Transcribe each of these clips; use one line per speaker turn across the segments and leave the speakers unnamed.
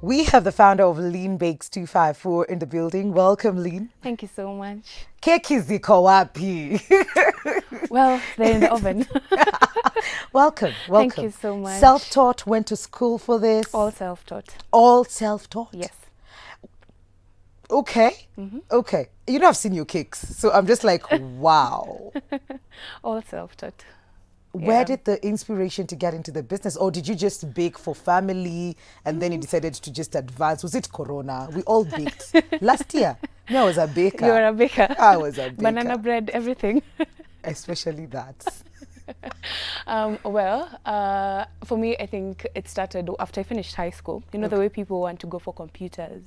We have the founder of Lean Bakes 254 in the building. Welcome, Lean.
Thank you so much.
Keki ziko wapi?
Well, they're in the oven.
Welcome.
Thank you so much.
Self-taught, went to school for this?
All self-taught.
All self-taught?
Yes.
Okay. Okay. You know, I've seen your cakes, so I'm just like, wow.
All self-taught.
Where did the inspiration to get into the business, or did you just bake for family and then you decided to just advance? Was it Corona? We all baked last year. Me, I was a baker.
You were a baker.
I was a baker.
Banana bread, everything.
Especially that.
For me, I think it started after I finished high school. You know, the way people want to go for computers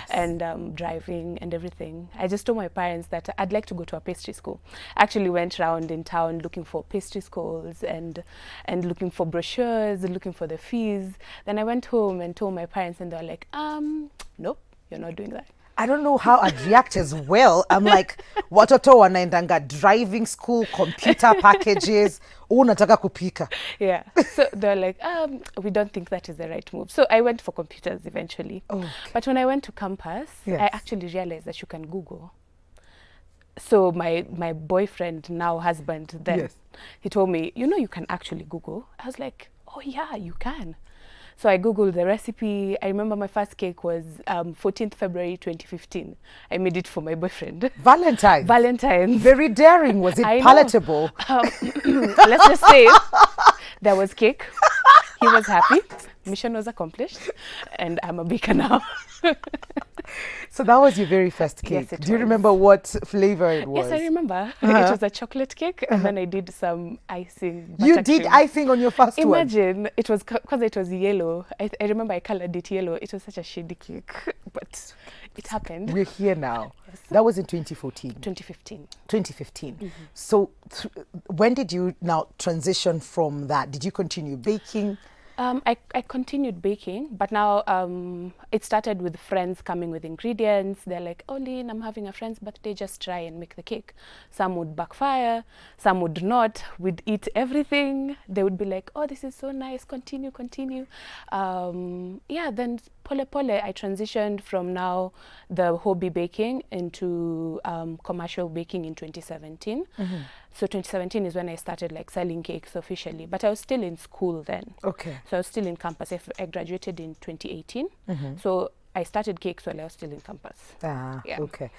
and driving and everything. I just told my parents that I'd like to go to a pastry school. I actually went around in town looking for pastry schools and looking for brochures, looking for the fees. Then I went home and told my parents, and they were like, nope, you're not doing that.
I don't know how I'd react as well. I'm like, watoto wanaendanga driving school, computer packages, unataka kupika.
Yeah. So they're like, we don't think that is the right move. So I went for computers eventually. Okay. But when I went to campus, I actually realized that you can Google. So my boyfriend, now husband, then he told me, you know, you can actually Google. I was like, oh yeah, you can. So I Googled the recipe. I remember my first cake was 14th February 2015. I made it for my boyfriend.
Valentine's.
Valentine's.
Very daring. Was it palatable?
Let's just say there was cake. He was happy. Mission was accomplished. And I'm a baker now.
So that was your very first cake.
Yes,
Do you remember what flavor it was?
Yes, I remember. It was a chocolate cake, and then I did some icing.
You did icing on your first one?
Imagine, it was because it was yellow. I remember I colored it yellow. It was such a shady cake, but it happened.
We're here now. Yes. That was in 2014.
2015.
2015. So when did you now transition from that? Did you continue baking?
I continued baking, but now it started with friends coming with ingredients. They're like, oh, Lynn, I'm having a friend's birthday, just try and make the cake. Some would backfire, some would not. We'd eat everything. They would be like, oh, this is so nice, continue. Then pole, I transitioned from now the hobby baking into commercial baking in 2017. So 2017 is when I started like selling cakes officially, but I was still in school then. Okay. So I was still in campus. I graduated in 2018. So I started cakes while I was still in campus.
Okay.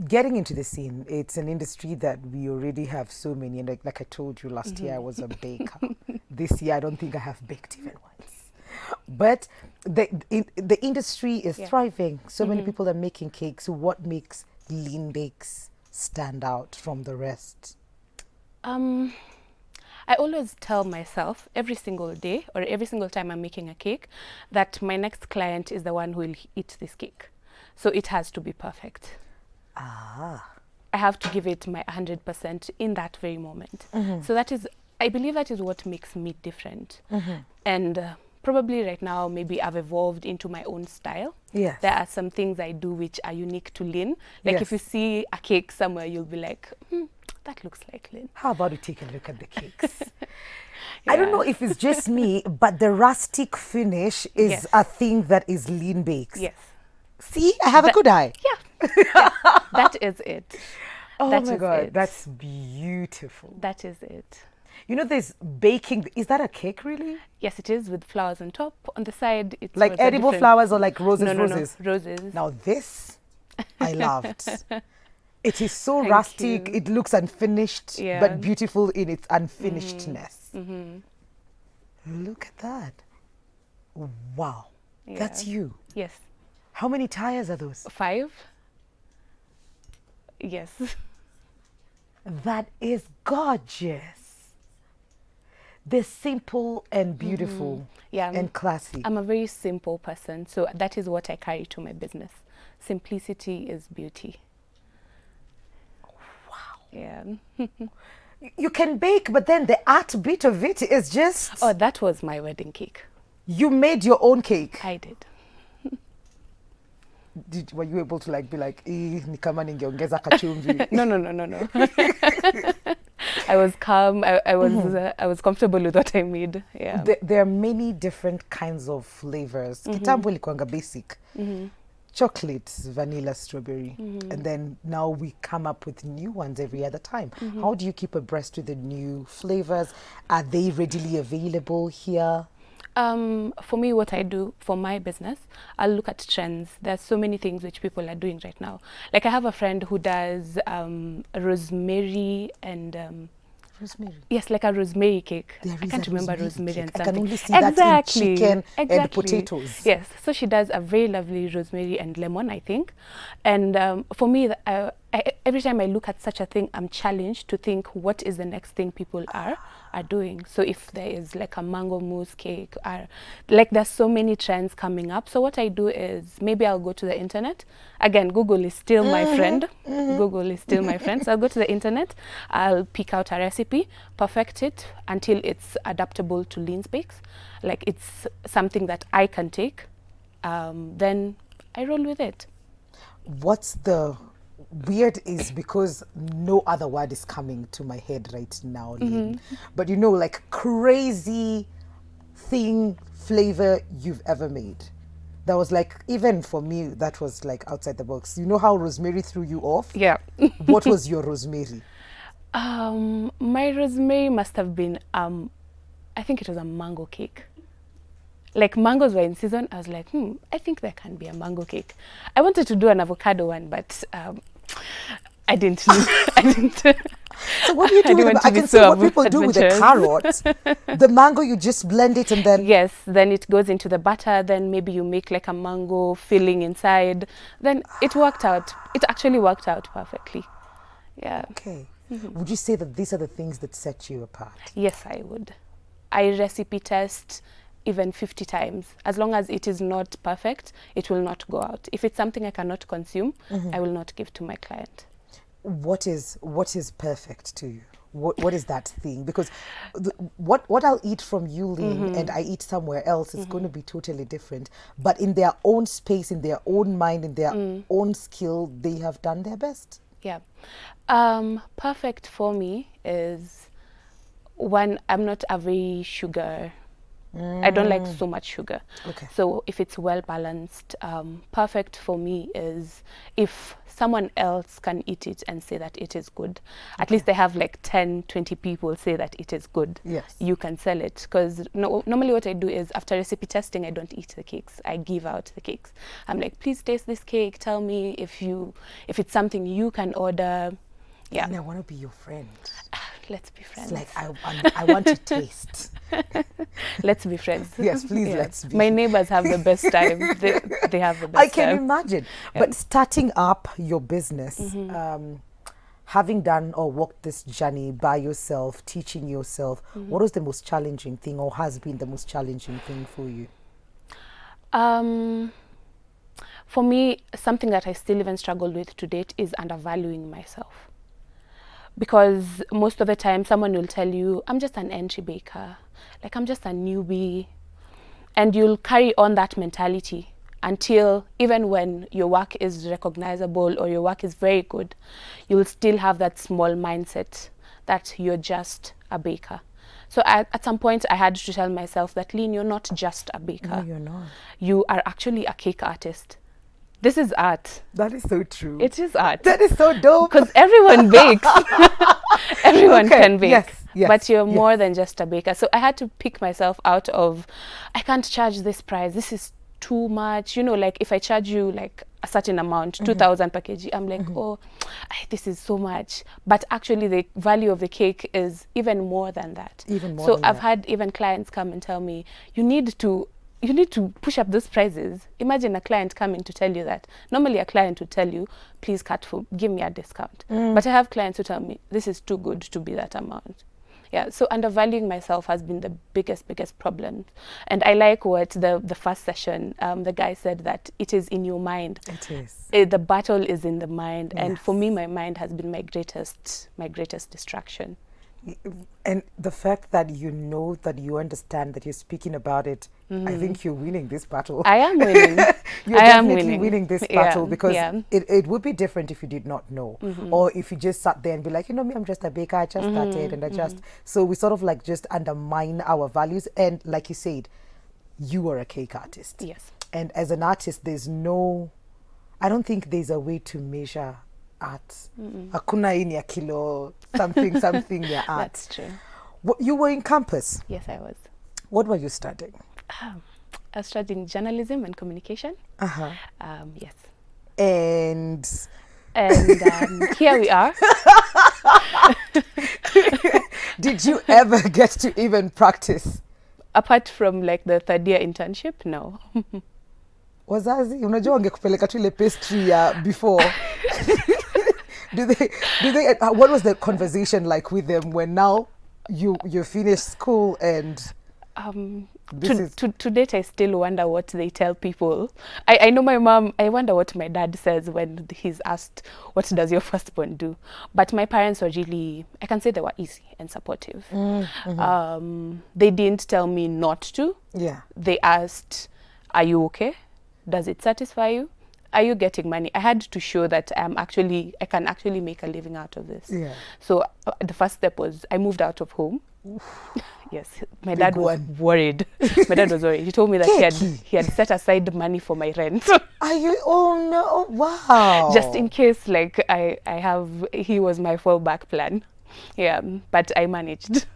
Getting into the scene, it's an industry that we already have so many, and like I told you last year, I was a baker. This year, I don't think I have baked even once. But the industry is thriving. So many people are making cakes. So what makes Lean Bakes stand out from the rest?
I always tell myself every single day or every single time I'm making a cake that my next client is the one who will eat this cake. So it has to be perfect. I have to give it my 100% in that very moment. So I believe that is what makes me different. And probably right now, maybe I've evolved into my own style. Yes. There are some things I do which are unique to Lynn. Like if you see a cake somewhere, you'll be like, that looks like Lynn.
How about we take a look at the cakes? I don't know if it's just me, but the rustic finish is a thing that is Lean Bakes.
Yes.
See, I have a good eye.
Yeah. That is it.
Oh my God, that's beautiful.
That is it.
You know, there's baking. Is that a cake, really?
Yes, it is, with flowers on top. On the side, it's
like edible flowers or like roses?
No, roses.
Now this, I loved. It is so rustic. It looks unfinished, but beautiful in its unfinishedness. Look at that. Wow. Yeah. That's you.
Yes.
How many tires are those?
5. Yes.
That is gorgeous. They're simple and beautiful and classy.
I'm a very simple person, so that is what I carry to my business. Simplicity is beauty.
Wow.
Yeah.
You can bake, but then the art bit of it is just...
Oh, that was my wedding cake.
You made your own cake?
I did.
Were you able to be like, ni kama ningeongeza kachumvi?
No. I was calm. I was comfortable with what I made. Yeah.
There are many different kinds of flavors. Kitambo ilikuwanga basic. Chocolate, vanilla, strawberry. And then now we come up with new ones every other time. How do you keep abreast with the new flavors? Are they readily available here?
For me, what I do for my business, I'll look at trends. There's so many things which people are doing right now. Like I have a friend who does rosemary and
Rosemary.
yes, like a rosemary cake.
There
I
is
can't
a
remember
rosemary
rosemary and
cake. I
something.
can only see that in chicken and potatoes.
Yes, so she does a very lovely rosemary and lemon, I think. And for me, every time I look at such a thing, I'm challenged to think what is the next thing people are doing. So if there is like a mango mousse cake, or like there's so many trends coming up. So what I do is maybe I'll go to the internet. Again, Google is still my friend. Google is still my friend. So I'll go to the internet, I'll pick out a recipe, perfect it until it's adaptable to Lean Speaks. Like it's something that I can take. Then I roll with it.
What's the weird is because no other word is coming to my head right now, Lynn. But you know, like crazy thing flavor you've ever made. That was like, even for me, that was like outside the box. You know how rosemary threw you off?
Yeah.
What was your rosemary?
My rosemary must have been, I think it was a mango cake. Like mangoes were in season. I was like, I think there can be a mango cake. I wanted to do an avocado one, but I didn't.
So what do you do with I can see what people do with the carrot. The mango, you just blend it and then...
Yes, then it goes into the butter. Then maybe you make like a mango filling inside. Then it worked out. It actually worked out perfectly. Yeah.
Okay. Would you say that these are the things that set you apart?
Yes, I would. I recipe test even 50 times. As long as it is not perfect, it will not go out. If it's something I cannot consume, I will not give to my client.
What is perfect to you? What is that thing? Because what I'll eat from you, Lynn, and I eat somewhere else is going to be totally different. But in their own space, in their own mind, in their own skill, they have done their best.
Yeah. Perfect for me is when I'm not a very sugar. I don't like so much sugar.
Okay.
So if it's well balanced, perfect for me is if someone else can eat it and say that it is good. At least they have like 10, 20 people say that it is good.
Yes.
You can sell it. Because normally what I do is after recipe testing, I don't eat the cakes. I give out the cakes. I'm like, please taste this cake. Tell me if it's something you can order. Yeah.
And I want to be your friend.
Let's be friends.
It's like, I want to taste.
Let's be friends.
Yes, please, let's be.
My neighbors have the best time. They have the best
I can
time.
imagine. Yeah. But starting up your business, having done or walked this journey by yourself, teaching yourself, what was the most challenging thing or has been the most challenging thing for you?
For me, something that I still even struggle with to date is undervaluing myself. Because most of the time someone will tell you, I'm just an entry baker, like I'm just a newbie. And you'll carry on that mentality until even when your work is recognizable or your work is very good, you'll still have that small mindset that you're just a baker. So at some point I had to tell myself that, Lynn, you're not just a baker.
No, you're not.
You are actually a cake artist. This is art.
That is so true.
It is art.
That is so dope.
Because everyone bakes. Everyone can bake.
Yes,
but you're more than just a baker. So I had to pick myself out of, I can't charge this price. This is too much. You know, like if I charge you like a certain amount, 2,000 per kg, I'm like, oh, this is so much. But actually the value of the cake is even more than that.
Even more
so
than
I've
that.
had even clients come and tell me, you need to push up those prices. Imagine a client coming to tell you that. Normally a client would tell you, please give me a discount. But I have clients who tell me, this is too good to be that amount. Yeah, so undervaluing myself has been the biggest problem. And I like what the first session, the guy said that it is in your mind.
It is.
The battle is in the mind. Yes. And for me, my mind has been my greatest distraction.
And the fact that you know, that you understand, that you're speaking about it I think you're winning this battle.
I am winning.
You're
I am
definitely winning this battle because
yeah.
it would be different if you did not know, or if you just sat there and be like, you know me, I'm just a baker, I just started and I just, so we sort of like just undermine our values. And like you said, you are a cake artist.
Yes.
And as an artist, I don't think there's a way to measure art. Hakuna ini ya kilo, something ya art.
That's true.
You were in campus.
Yes, I was.
What were you studying?
I was studying journalism and communication. Yes.
And
here we are.
did you ever get to even practice?
Apart from like the third year internship, no.
Wazazi, unajua wangekupeleka tu ile pastry ya before. do they what was the conversation like with them when now you finished school and
to date, I still wonder what they tell people. I know my mom, I wonder what my dad says when he's asked, what does your firstborn do? But my parents were really, I can say they were easy and supportive. They didn't tell me not to.
Yeah.
They asked, are you okay? Does it satisfy you? Are you getting money? I had to show that I can actually make a living out of this.
Yeah.
So the first step was I moved out of home. Yes, my dad was worried. My dad was worried. He told me that he had set aside money for my rent.
Are you? Oh no! Wow.
Just in case, like he was my fallback plan. Yeah, but I managed.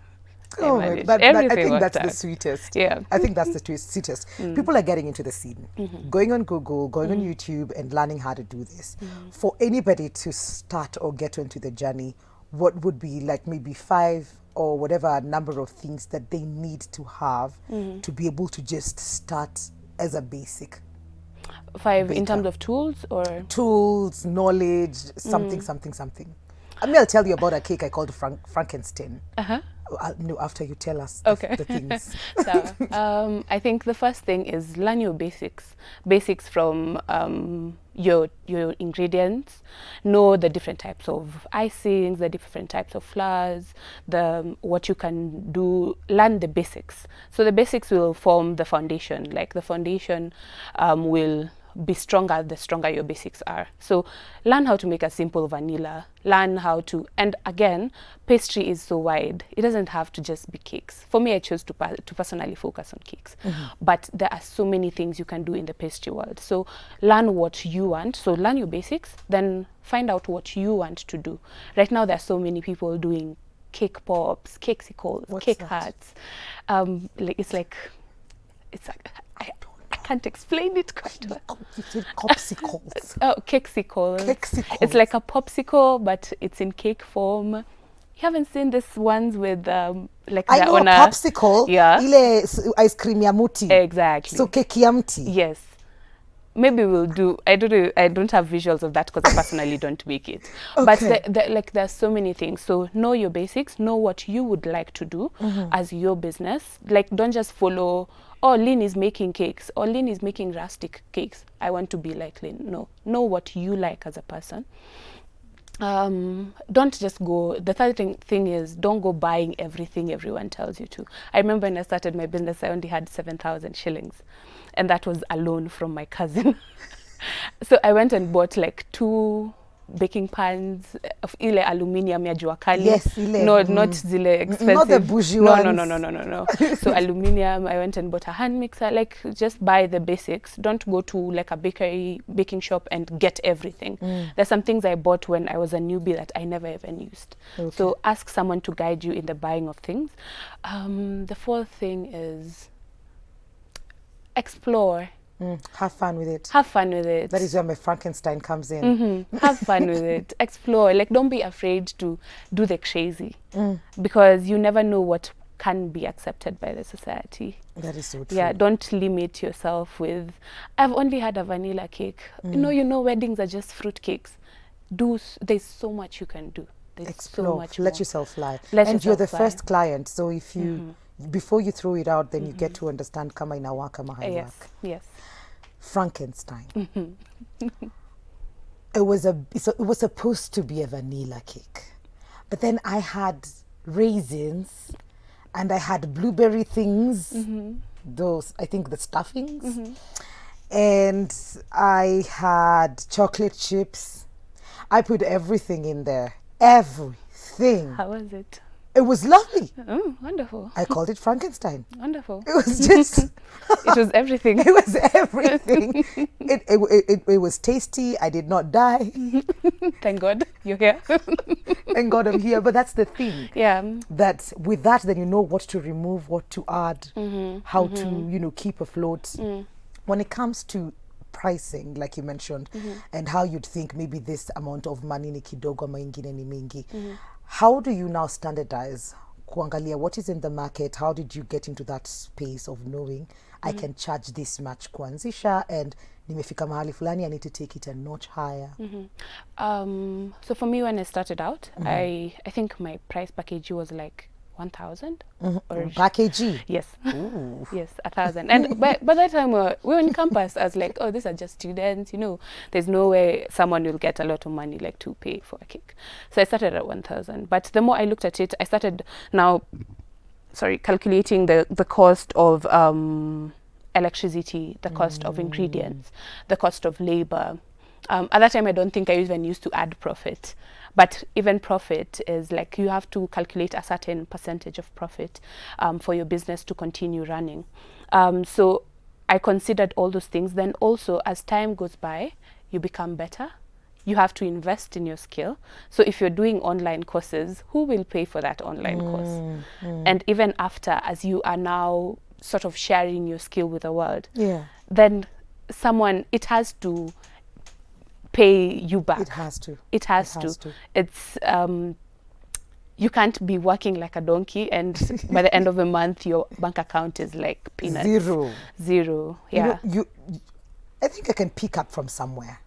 Oh, I think that's the sweetest.
Yeah.
I think that's the sweetest. People are getting into the scene, going on Google, going on YouTube and learning how to do this. For anybody to start or get into the journey, what would be like maybe 5 or whatever number of things that they need to have to be able to just start as a basic?
5 baker. In terms of tools or?
Tools, knowledge, something. I mean, I'll tell you about a cake I called Frankenstein. No, after you tell us the things.
So, I think the first thing is learn your basics from your ingredients. Know the different types of icings, the different types of flours, what you can do. Learn the basics. So the basics will form the foundation. Like the foundation will be stronger the stronger your basics are. So learn how to make a simple vanilla. Learn how to, and again, pastry is so wide. It doesn't have to just be cakes. For me, I chose to personally focus on cakes. But there are so many things you can do in the pastry world. So learn what you want. So learn your basics, then find out what you want to do. Right now, there are so many people doing cake pops, cakesicles, cake hearts. It's like I can't explain it quite well.
Popsicles.
Oh, cakesicles. It's like a popsicle, but it's in cake form. You haven't seen this ones with like
I know a popsicle.
Yeah.
Ile ice cream ya muti.
Exactly.
So cake ya mti.
Yes. Maybe we'll do. I don't have visuals of that because I personally don't make it.
Okay.
But there's so many things. So know your basics. Know what you would like to do as your business. Like don't just follow. Oh, Lynn is making cakes. Or Lynn is making rustic cakes. I want to be like Lynn. No. Know what you like as a person. Don't just go. The third thing is don't go buying everything everyone tells you to. I remember when I started my business, I only had 7,000 shillings. And that was a loan from my cousin. So I went and bought like 2 baking pans of ile aluminium ya jua kali.
Yes, ile.
No, not zile expensive.
Not the bougie ones.
No. So aluminium, I went and bought a hand mixer. Like just buy the basics. Don't go to like a baking shop and get everything. There's some things I bought when I was a newbie that I never even used. Okay. So ask someone to guide you in the buying of things. The 4th thing is explore.
Have fun with it.
Have fun with it.
That is where my Frankenstein comes in.
Have fun with it. Explore. Like, don't be afraid to do the crazy because you never know what can be accepted by the society.
That is so true.
Yeah, don't limit yourself with, I've only had a vanilla cake. You know, weddings are just fruit cakes. There's so much you can do. There's
Explore.
So much
Let
more.
yourself fly.
And
you're the first client, so if you before you throw it out, then you get to understand kama inawaka ama haiwaka.
Yes.
Frankenstein. It was supposed to be a vanilla cake, but then I had raisins and I had blueberry things. those, I think the stuffings. And I had chocolate chips. I put everything in there. Everything.
How was it?
It was lovely.
Oh, wonderful.
I called it Frankenstein.
Wonderful.
It was just...
It was everything.
It was everything. It was tasty. I did not die.
Thank God you're here.
Thank God I'm here. But that's the thing.
Yeah.
That with that, then you know what to remove, what to add, how to, keep afloat. When it comes to pricing, like you mentioned, and how you'd think maybe this amount of money ni kidogo ama ingine ni mingi, how do you now standardize? Kuangalia what is in the market? How did you get into that space of knowing I can charge this much kuanzisha and nimefika mahali fulani, I need to take it a notch higher?
So for me, when I started out, I think my price package was like 1,000 or
package.
Yes.
Ooh.
Yes, 1,000. And by that time we were in campus. I was like, oh, these are just students, there's no way someone will get a lot of money like to pay for a cake. So I started at 1,000. But the more I looked at it, I started calculating the cost of electricity, the cost of ingredients, the cost of labor. At that time, I don't think I even used to add profit. But even profit is like you have to calculate a certain percentage of profit for your business to continue running. So I considered all those things. Then also, as time goes by, you become better. You have to invest in your skill. So if you're doing online courses, who will pay for that online course? And even after, as you are now sort of sharing your skill with the world, then it has to pay you back.
It has to.
It's you can't be working like a donkey and by the end of the month your bank account is like peanuts. Zero. Yeah.
I think I can pick up from somewhere.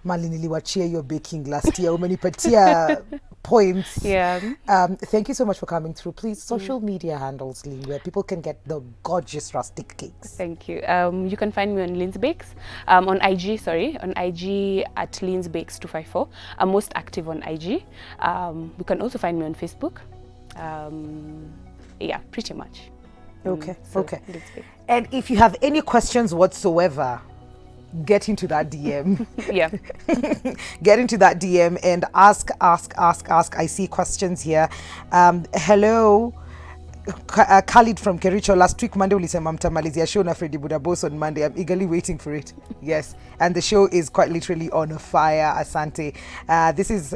Mali niliwachia your baking last year. Umenipatia points.
Yeah.
Thank you so much for coming through. Please, social media handles, Lynn, where people can get the gorgeous rustic cakes.
Thank you. You can find me on Lynn's Bakes. On IG at Lynn's Bakes 254. I'm most active on IG. You can also find me on Facebook. Yeah, pretty much.
Okay.
Okay.
And if you have any questions whatsoever, get into that DM.
Yeah.
Get into that DM and ask. I see questions here. Hello. Khalid from Kericho. Last week Monday ulisema mtamalizia show na Freddy Budabos on Monday. I'm eagerly waiting for it. Yes. And the show is quite literally on fire. Asante. This is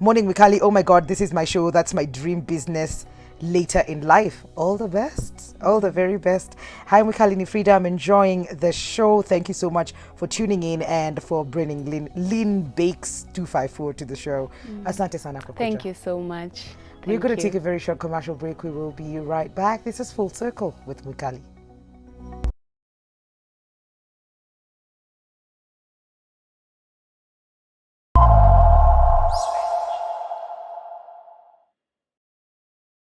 Morning Mikali. Oh my God, this is my show. That's my dream business later in life. All the best. All the very best. Hi Mikali ni Frida. I'm enjoying the show. Thank you so much for tuning in and for bringing Lynn Bakes 254 to the show. Asante sana kwa kuja.
Thank you so much.
We're going to take a very short commercial break. We will be right back. This is Full Circle with Mikali.